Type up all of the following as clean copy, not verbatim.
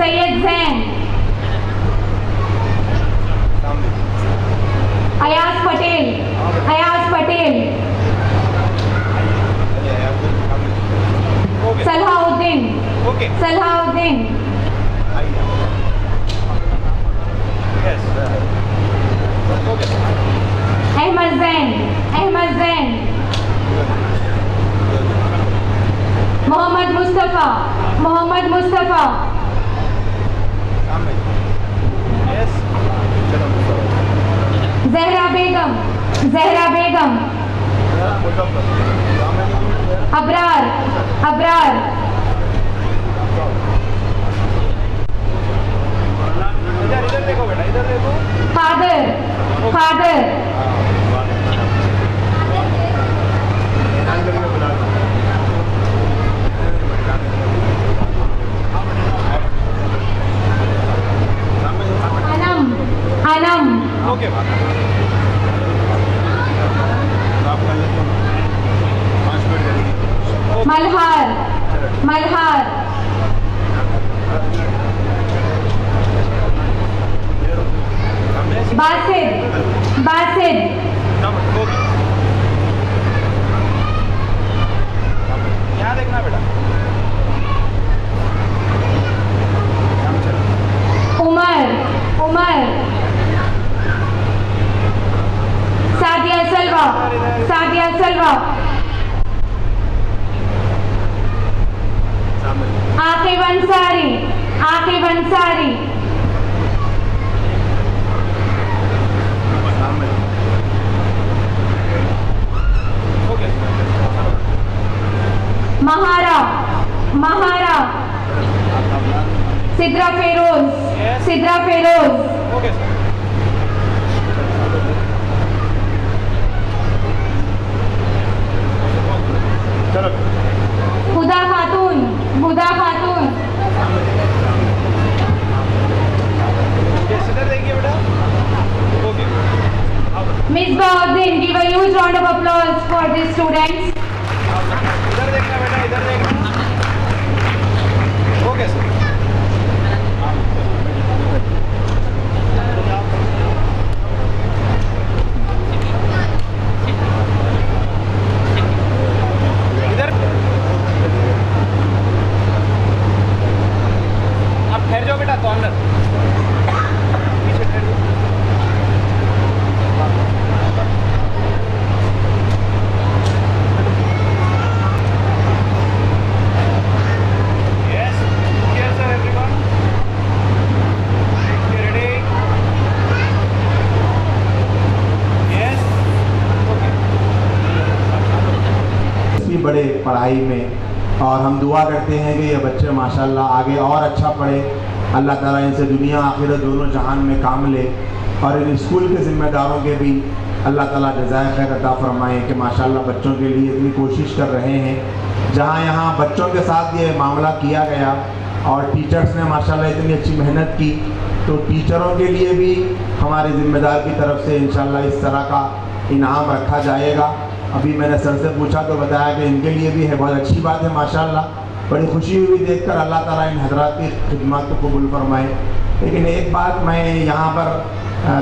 सैयद जैन, अयाज पटेल, अयाज पटेल, सलाहुद्दीन, सलाहुद्दीन, अहमद जैन, अहमद जैन, मोहम्मद मुस्तफ़ा, मोहम्मद मुस्तफ़ा, जहरा बेगम, जहरा बेगम, अबरार, अबरार, इधर देखो बेटा, इधर देखो। Father, father, Anam, Anam, okay Malhar, Malhar, Basid, Basid, यहाँ देखना बेटा। उमर, उमर, सादिया सलवा, सादिया सलवा, आकिब अंसारी, आकिब अंसारी, महारा, महारा, सिद्रा फेरोज, सिद्रा फेरोज, ओके सर। चलो हुदा खातून, हुदा खातून, इधर देखिए बेटा। Okay Misbauddin, give a huge round of applause for these students. इधर देखना बेटा, इधर देखना। Okay sir. इधर आप ठहर जाओ बेटा, तो अंदर पीछे ठहर जाओ। बड़े पढ़ाई में, और हम दुआ करते हैं कि ये बच्चे माशाल्लाह आगे और अच्छा पढ़े, अल्लाह ताला इनसे दुनिया आखिरत दोनों जहान में काम ले, और इन स्कूल के ज़िम्मेदारों के भी अल्लाह ताला जज़ाए खैर अता फरमाए कि माशाल्लाह बच्चों के लिए इतनी कोशिश कर रहे हैं। जहाँ यहाँ बच्चों के साथ ये मामला किया गया और टीचर्स ने माशाल्लाह इतनी अच्छी मेहनत की, तो टीचरों के लिए भी हमारे ज़िम्मेदार की तरफ से इंशाल्लाह इस तरह का इनाम रखा जाएगा। अभी मैंने सर से पूछा तो बताया कि इनके लिए भी है, बहुत अच्छी बात है माशाल्लाह। बड़ी खुशी हुई देखकर, अल्लाह ताला इन हजरात की खिदमत को कबूल फरमाए। लेकिन एक बात मैं यहाँ पर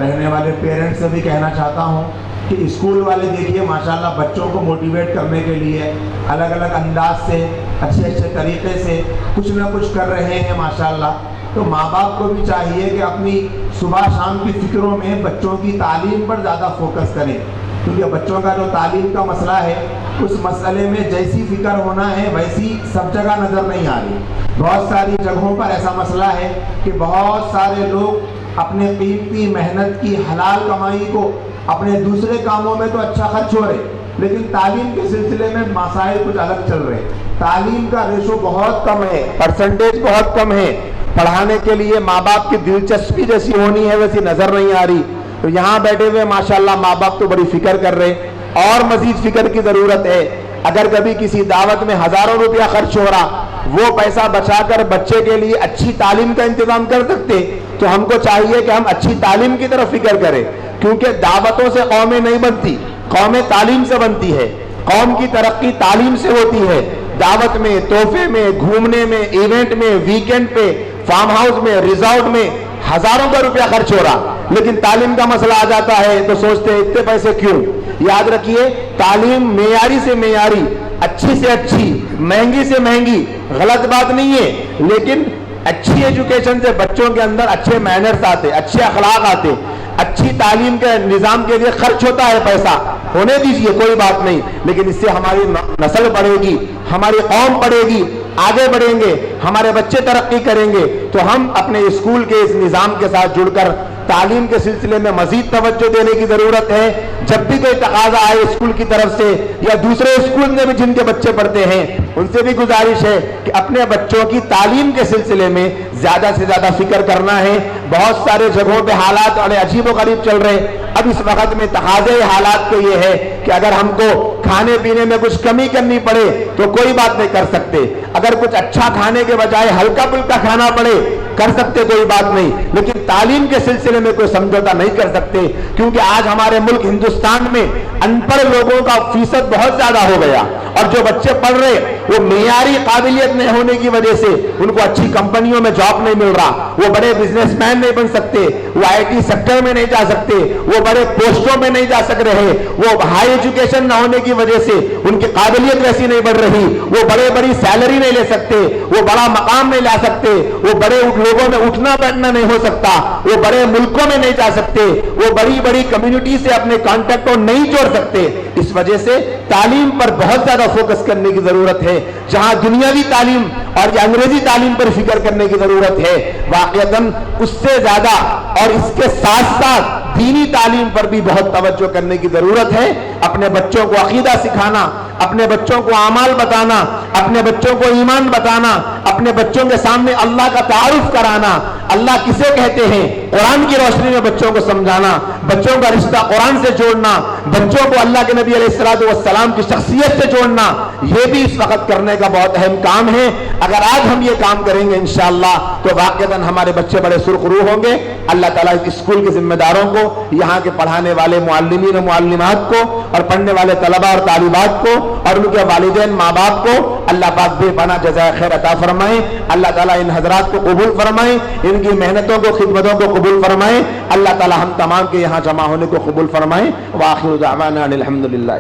रहने वाले पेरेंट्स से भी कहना चाहता हूँ कि स्कूल वाले देखिए माशाल्लाह बच्चों को मोटिवेट करने के लिए अलग अलग अंदाज से अच्छे अच्छे तरीक़े से कुछ ना कुछ कर रहे हैं माशाल्लाह। तो माँ बाप को भी चाहिए कि अपनी सुबह शाम की फ़िक्रों में बच्चों की तालीम पर ज़्यादा फोकस करें, क्योंकि बच्चों का जो तालीम का मसला है उस मसले में जैसी फ़िक्र होना है वैसी सब जगह नज़र नहीं आ रही। बहुत सारी जगहों पर ऐसा मसला है कि बहुत सारे लोग अपने कीमती मेहनत की हलाल कमाई को अपने दूसरे कामों में तो अच्छा खर्च हो रहे, लेकिन तालीम के सिलसिले में मसाइल कुछ अलग चल रहे। तालीम का रेशो बहुत कम है, परसेंटेज बहुत कम है, पढ़ाने के लिए माँ बाप की दिलचस्पी जैसी होनी है वैसी नज़र नहीं आ रही। तो यहाँ बैठे हुए माशाल्लाह माँ बाप तो बड़ी फिक्र कर रहे, और मजीद फिक्र की ज़रूरत है। अगर कभी किसी दावत में हज़ारों रुपया खर्च हो रहा, वो पैसा बचाकर बच्चे के लिए अच्छी तालीम का इंतजाम कर सकते, तो हमको चाहिए कि हम अच्छी तालीम की तरफ फिक्र करें, क्योंकि दावतों से कौमें नहीं बनती, कौमें तालीम से बनती है। कौम की तरक्की तालीम से होती है। दावत में, तोहफे में, घूमने में, इवेंट में, वीकेंड पे, फार्म हाउस में, रिजॉर्ट में हजारों का रुपया खर्च हो रहा, लेकिन तालीम का मसला आ जाता है तो सोचते हैं इतने पैसे क्यों। याद रखिए, तालीम मेयारी से मेयारी, अच्छी से अच्छी, महंगी से महंगी गलत बात नहीं है, लेकिन अच्छी एजुकेशन से बच्चों के अंदर अच्छे मैनर्स आते, अच्छे अखलाक आते। अच्छी तालीम के निजाम के लिए खर्च होता है पैसा, होने दीजिए, कोई बात नहीं, लेकिन इससे हमारी नस्ल बढ़ेगी, हमारी कौम बढ़ेगी, आगे बढ़ेंगे, हमारे बच्चे तरक्की करेंगे। तो हम अपने स्कूल के इस निजाम के साथ जुड़कर तालीम के सिलसिले में मजीद तवज्जो देने की जरूरत है। जब भी कोई तकाजा आए स्कूल की तरफ से या दूसरे स्कूल में भी जिनके बच्चे पढ़ते हैं, उनसे भी गुजारिश है कि अपने बच्चों की तालीम के सिलसिले में ज्यादा से ज्यादा फिक्र करना है। बहुत सारे जगहों पे हालात बड़े अजीब व गरीब चल रहे। अब इस वक्त में तकाजे हालात तो ये है कि अगर हमको खाने पीने में कुछ कमी करनी पड़े तो कोई बात नहीं कर सकते, अगर कुछ अच्छा खाने के बजाय हल्का फुल्का खाना पड़े कर सकते, कोई बात नहीं, लेकिन तालीम के सिलसिले में कोई समझौता नहीं कर सकते, क्योंकि आज हमारे मुल्क हिंदुस्तान में अनपढ़ लोगों का फीसद बहुत ज्यादा हो गया, और जो बच्चे पढ़ रहे वो मेयारी काबिलियत नहीं होने की वजह से उनको अच्छी कंपनियों में जॉब नहीं मिल रहा, वो बड़े बिजनेसमैन नहीं बन सकते, वो आईटी सेक्टर में नहीं जा सकते, वो बड़े पोस्टों में नहीं जा सक रहे, वो हाई एजुकेशन न होने की वजह से उनकी काबिलियत वैसी नहीं बढ़ रही, वो बड़े बड़ी सैलरी नहीं ले सकते, वो बड़ा मकाम नहीं ला सकते, वो बड़े लोगों में उठना बैठना नहीं हो सकता, वो बड़े मुल्कों में नहीं जा सकते, वो बड़ी बड़ी कम्युनिटी से अपने कॉन्टेक्ट को नहीं जोड़ सकते। इस वजह से तालीम पर बहुत ज्यादा फोकस करने की जरूरत है। जहां दुनियावी तालीम और अंग्रेजी तालीम पर फिक्र करने की जरूरत है, वाकईतन उससे ज्यादा और इसके साथ साथ दीनी तालीम पर भी बहुत तवज्जो करने की जरूरत है। अपने बच्चों को अकीदा सिखाना, अपने बच्चों को आमाल बताना, अपने बच्चों को ईमान बताना, अपने बच्चों के सामने अल्लाह का तारुफ कराना, अल्लाह किसे कहते हैं कुरान की रोशनी में बच्चों को समझाना, बच्चों का रिश्ता कुरान से जोड़ना, बच्चों को अल्लाह के नबी अलैहिस्सलातु वस्सलाम की शख्सियत से जोड़ना, यह भी इस वक्त करने का बहुत अहम काम है। अगर आज हम ये काम करेंगे इंशाअल्लाह तो वाकईतन हमारे बच्चे बड़े सुरखरू होंगे। अल्लाह ताला इस स्कूल के जिम्मेदारों को, यहाँ के पढ़ाने वाले मुअल्लिमीन और मुअल्लिमात को और पढ़ने वाले तलबा और तालिबात को और उनके वालिदैन माँ बाप को अल्लाह पाक बेपनाह जज़ाए खैर अता फरमाए। अल्लाह ताला इन हजरात को कबूल फरमाए, इनकी मेहनतों को, खिदमतों को कबूल फरमाए। अल्लाह ताला हम तमाम के यहाँ जमा होने को कबूल फरमाए। व आखिरु दावाना Anil हम्दुलिल्लाह।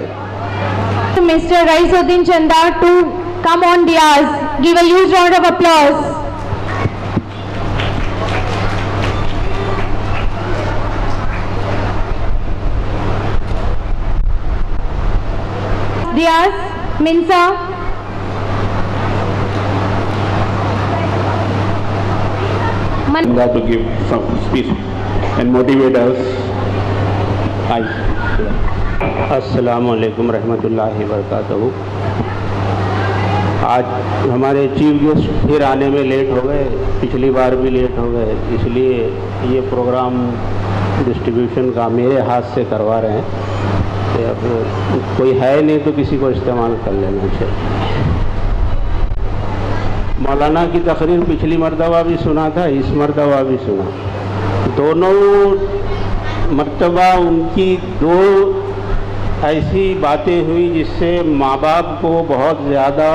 Mr. Raisuddin Chanda to come on diyas. Give a huge round of applause. Diyas, Minsa. To give some speech and motivate us. अस्सलामु अलैकुम रहमतुल्लाहि वबरकातुहू। आज हमारे चीफ गेस्ट फिर आने में लेट हो गए, पिछली बार भी लेट हो गए, इसलिए ये प्रोग्राम डिस्ट्रीब्यूशन का मेरे हाथ से करवा रहे हैं। तो अब कोई है नहीं तो किसी को इस्तेमाल कर लेना चाहिए। मौलाना की तकरीर पिछली मरतबा भी सुना था, इस मरतबा भी सुना। दोनों मरतबा उनकी दो ऐसी बातें हुई जिससे माँ बाप को बहुत ज़्यादा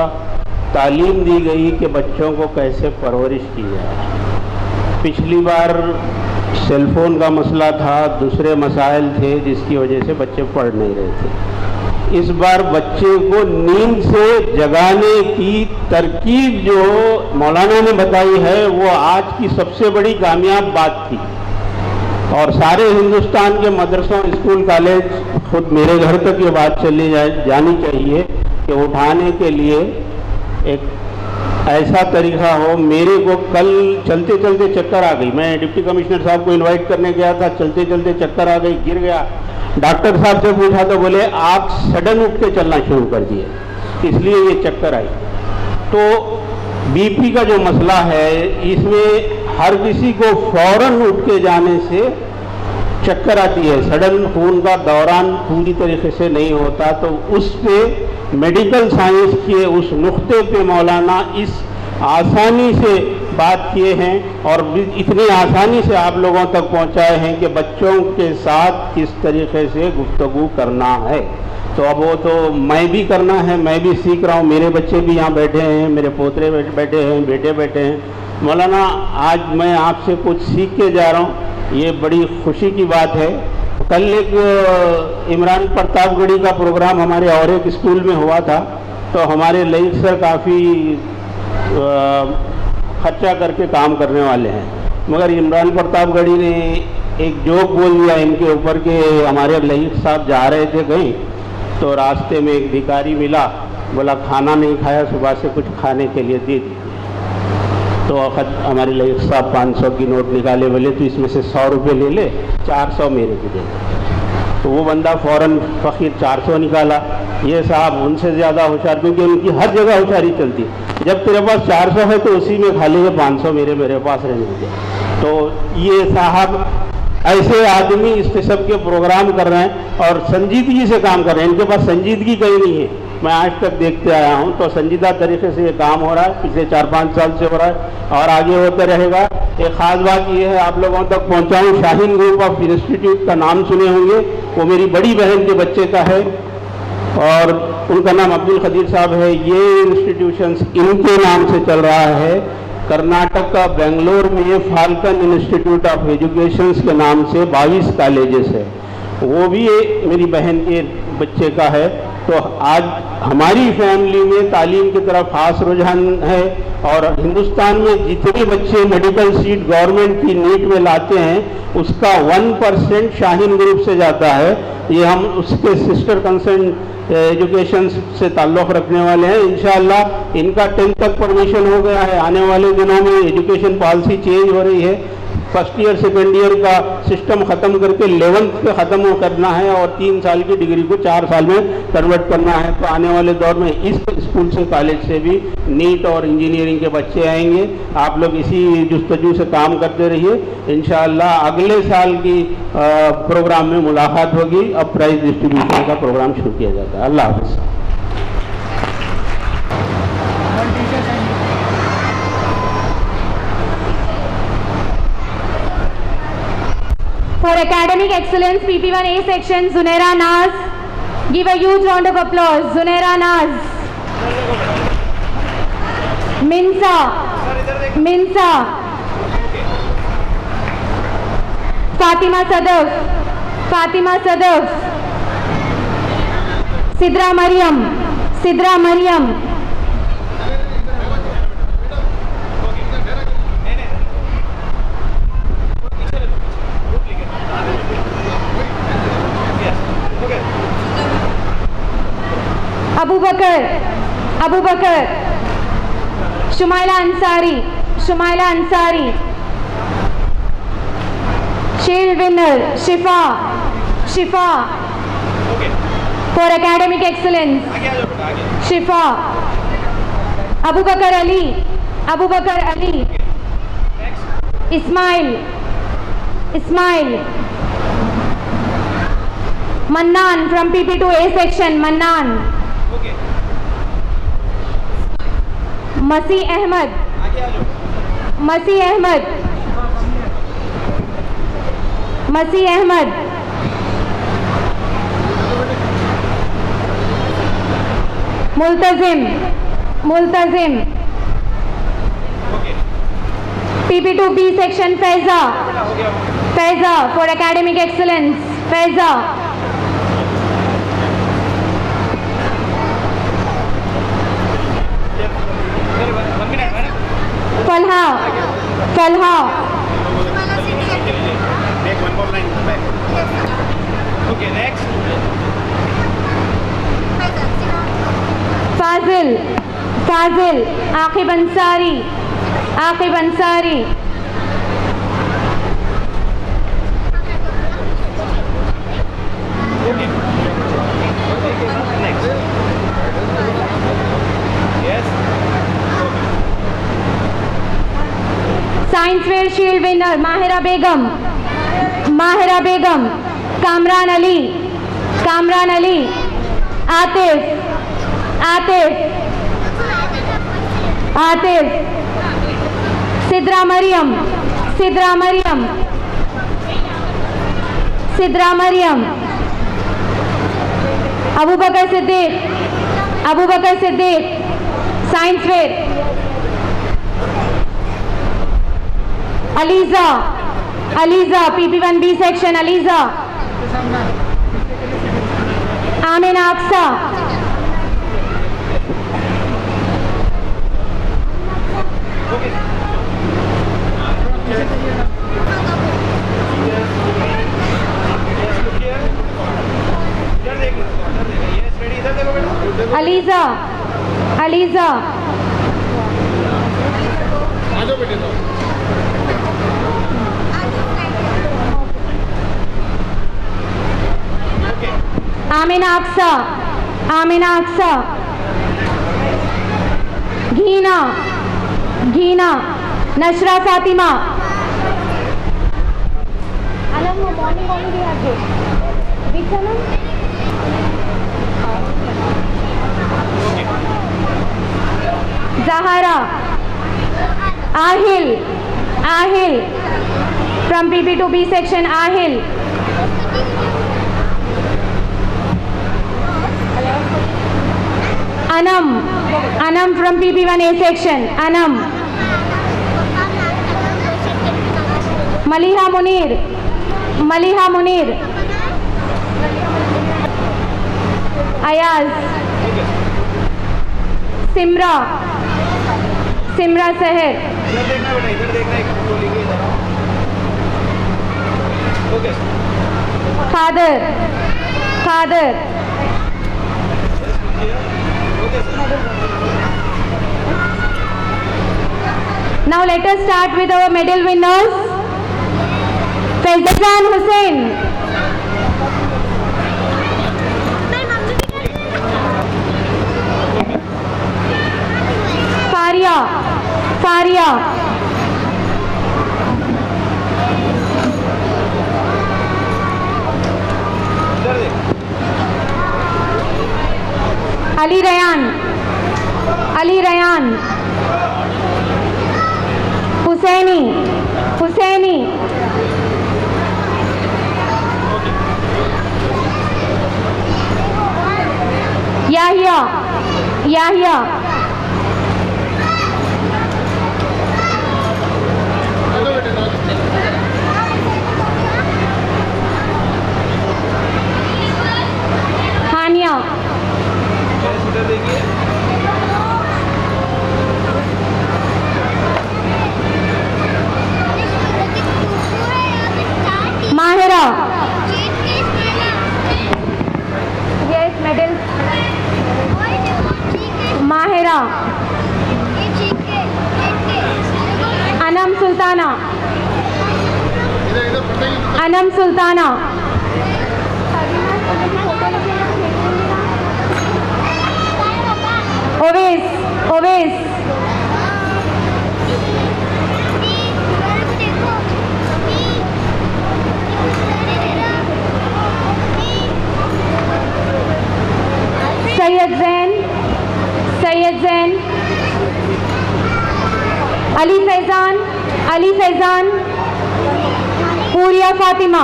तालीम दी गई कि बच्चों को कैसे परवरिश की जाए। पिछली बार सेलफोन का मसला था, दूसरे मसाइल थे जिसकी वजह से बच्चे पढ़ नहीं रहे थे। इस बार बच्चे को नींद से जगाने की तरकीब जो मौलाना ने बताई है वो आज की सबसे बड़ी कामयाब बात थी। और सारे हिंदुस्तान के मदरसों, स्कूल, कॉलेज, खुद मेरे घर तक ये बात चली जानी चाहिए कि उठाने के लिए एक ऐसा तरीका हो। मेरे को कल चलते चलते चक्कर आ गई, मैं डिप्टी कमिश्नर साहब को इनवाइट करने गया था, चलते चलते चक्कर आ गई, गिर गया। डॉक्टर साहब से पूछा तो बोले आप सडन उठ के चलना शुरू कर दिए, इसलिए ये चक्कर आई। तो बीपी का जो मसला है इसमें हर किसी को फौरन उठ के जाने से चक्कर आती है, सडन खून का दौरान पूरी तरीके से नहीं होता। तो उस पे मेडिकल साइंस के उस नुक्ते पे मौलाना इस आसानी से बात किए हैं और इतनी आसानी से आप लोगों तक पहुंचाए हैं कि बच्चों के साथ किस तरीके से गुफ्तगू करना है। तो अब वो तो मैं भी करना है, मैं भी सीख रहा हूँ, मेरे बच्चे भी यहाँ बैठे हैं, मेरे पोतरे बैठे हैं, बेटे बैठे हैं। मौलाना आज मैं आपसे कुछ सीख के जा रहा हूँ, ये बड़ी खुशी की बात है। कल एक इमरान प्रतापगढ़ी का प्रोग्राम हमारे और एक स्कूल में हुआ था, तो हमारे लईक सर काफ़ी खर्चा करके काम करने वाले हैं, मगर इमरान प्रतापगढ़ी ने एक जोक बोल दिया इनके ऊपर के हमारे लईक साहब जा रहे थे कहीं, तो रास्ते में एक भिखारी मिला, बोला खाना नहीं खाया, सुबह से कुछ खाने के लिए दे दीजिए। तो हमारे लईक साहब 500 की नोट निकाले, बोले तो इसमें से 100 रुपये ले ले, 400 मेरे को दे। तो वो बंदा फ़ौरन फ़कीर 400 निकाला। ये साहब उनसे ज़्यादा होशियार, क्योंकि उनकी हर जगह होशियारी चलती। जब तेरे पास 400 है तो उसी में खा लेंगे, 500 मेरे पास रहने दे। तो ये साहब ऐसे आदमी इस किस्म के प्रोग्राम कर रहे हैं और संजीदगी से काम कर रहे हैं, इनके पास संजीदगी कहीं नहीं है। मैं आज तक देखते आया हूँ, तो संजीदा तरीके से ये काम हो रहा है, पिछले 4-5 साल से हो रहा है और आगे होता रहेगा। एक ख़ास बात ये है, आप लोगों तक पहुँचाऊँ, शाहीन ग्रुप ऑफ इंस्टीट्यूट का नाम सुने होंगे, वो मेरी बड़ी बहन के बच्चे का है और उनका नाम अब्दुल खदीर साहब है। ये इंस्टीट्यूशंस इनके नाम से चल रहा है। कर्नाटक का बेंगलोर में फाल्कन इंस्टीट्यूट ऑफ एजुकेशन के नाम से 22 कॉलेजेस है, वो भी मेरी बहन के बच्चे का है। तो आज हमारी फैमिली में तालीम की तरफ खास रुझान है और हिंदुस्तान में जितने बच्चे मेडिकल सीट गवर्नमेंट की नीट में लाते हैं उसका 1% शाहीन ग्रुप से जाता है। ये हम उसके सिस्टर कंसर्न एजुकेशन से ताल्लुक़ रखने वाले हैं। इंशाअल्लाह इनका 10th तक परमिशन हो गया है। आने वाले दिनों में एजुकेशन पॉलिसी चेंज हो रही है, फर्स्ट ईयर सेकेंड ईयर का सिस्टम ख़त्म करके 11th पे ख़त्म करना है और 3 साल की डिग्री को 4 साल में कन्वर्ट करना है। तो आने वाले दौर में इस स्कूल से कॉलेज से भी नीट और इंजीनियरिंग के बच्चे आएंगे। आप लोग इसी जुस्तजू से काम करते रहिए। इंशाअल्लाह अगले साल की प्रोग्राम में मुलाकात होगी। अब प्राइज़ डिस्ट्रीब्यूशन का प्रोग्राम शुरू किया जाता है। अल्लाह हाफ़िज़। For academic excellence, PP1A section, Zunaira Naz. Give a huge round of applause. Zunaira Naz. Minsa. Fatima Sadaf. Sidra Mariam. Abu Bakar. Shumaila Ansari. Shield winner, Shifa. For academic excellence, Shifa. Abu Bakar Ali. Ismail. Mannan from PP2A section, Mannan. Masih Ahmad. Multazim. PP2B section, Faiza for academic excellence, Faiza. Falha. Make one more line back. Okay, next. Fazil. Aqib Ansari. Next. Yes. Science fair shield winner, Mahira Begum. Kamran Ali. Atif. Sidra Mariam. Abu Bakar Siddique science fair. Aliza PP1B section Aliza. Amina Aqsa. Aliza Amina Aqsa. Ghina Nashra Fatima. Zahara, Ahil from PP2B section Ahil. Anam from PP1A section Anam. Maliha Munir. Ayaz. Simra Sahar. इधर देखना बेटा, इधर देखना, एक बोलेंगे इधर। Okay. Khadar. Now let us start with our medal winners. Faizan Hussain. Faria. Ali Rayan. Husaini. Yahya. Haniya. Mahira. Yes medal. Mahira. Anam Sultana. Owais. Syed Zain. Ali Faizan. Puriya Fatima.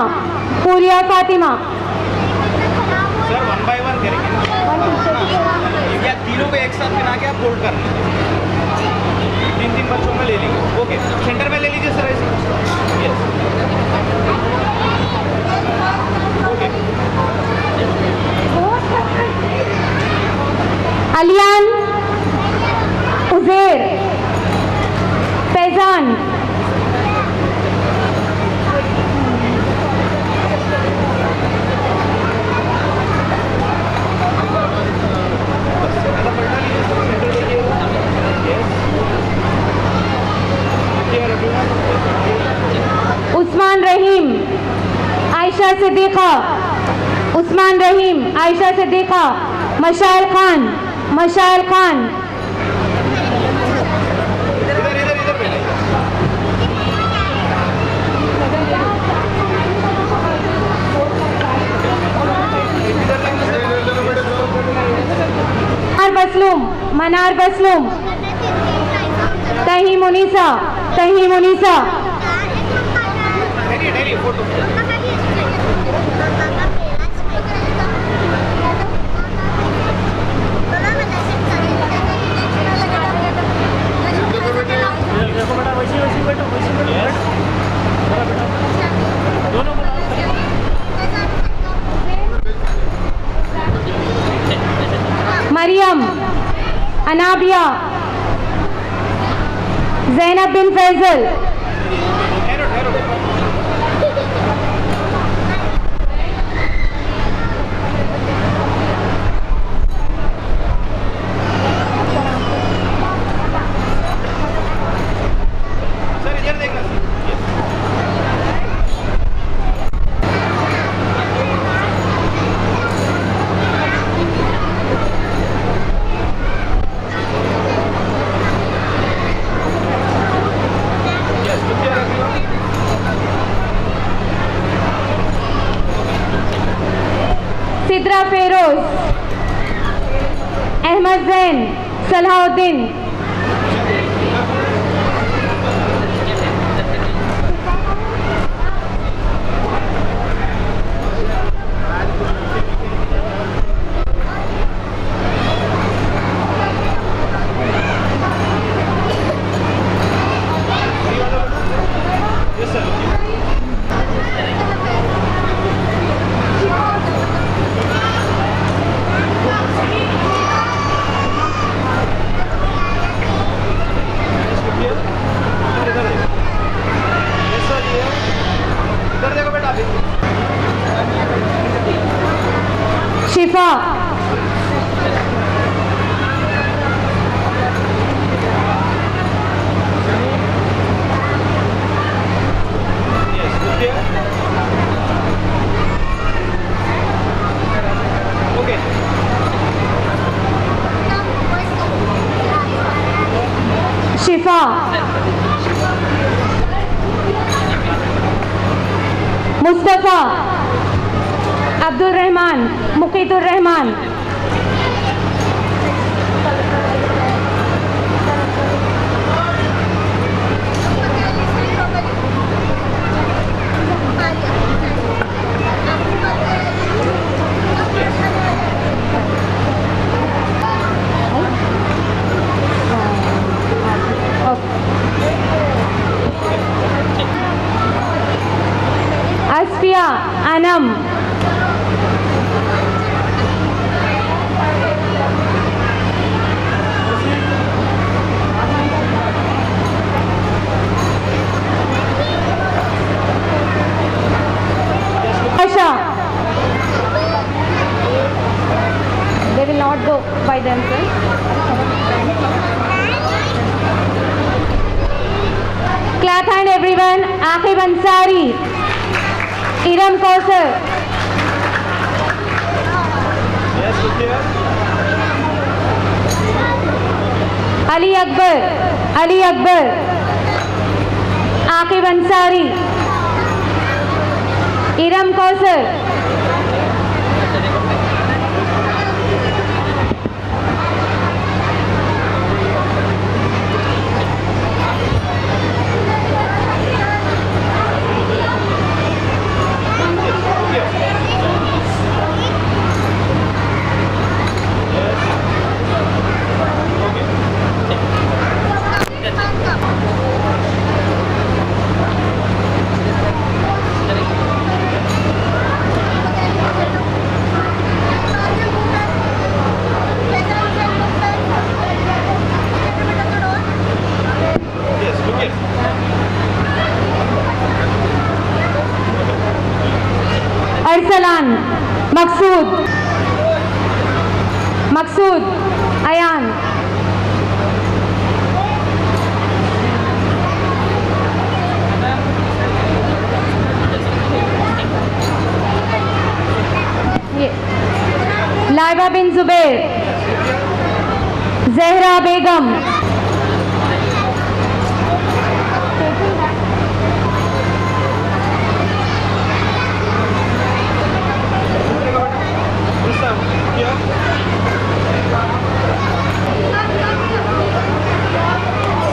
Sir 1 by 1 करेंगे या तीनों को एक साथ मिला के आप फोल्ड करना। 3 बच्चों में ले लेंगे। ओके, सेंटर में ले लीजिए सर ऐसे। यस। ओके। अलियान उज़ैर फैजान। उस्मान रहीम आयशा सिद्दीक़ा। मशाइल खान। मनार बसलूम। तही मुनीसा। अनाबिया, जैनब बिन फैजल, ठहरो ठहरो सर इधर देखना सिद्रा फेरोज, अहमद जैन, सलाहुद्दीन, यस सर इधर देखो बेटा अभी शिफा, yes okay Shifa, Mustafa, Abdul Rahman, मुकीतुर Rahman, Asfiya Anam, Asha, they will not go by themselves. Clap hand everyone. Aqib Ansari, Iram Kausar, yes Ali Akbar, Ali Akbar, Aqib Ansari, Iram Kausar, Arsalan, Maqsood, Maqsood, Ayan, Laiba bin Zubair, Zahra Begum,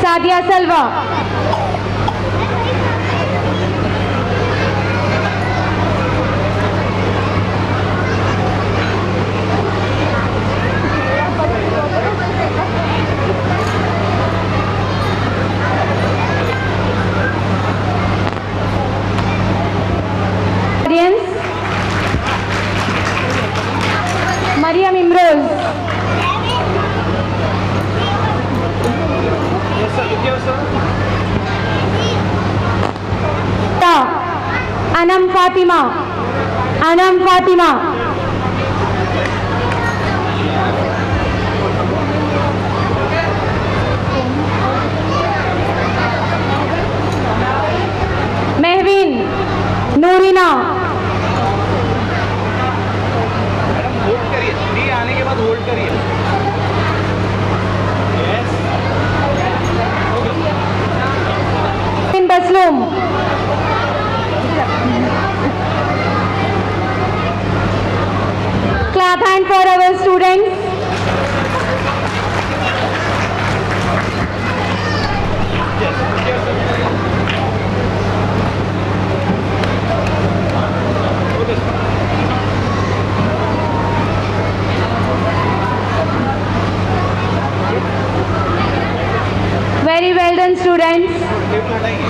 Sadia Salwa, Mariam Imroz, Fatima. Anam Fatima. Mehvin Noorina. Madam hold करिए, 3 आने के बाद hold करिए. Yes. In Baslum. Clap hand for our students. Very well done, students. Table हटाएंगे.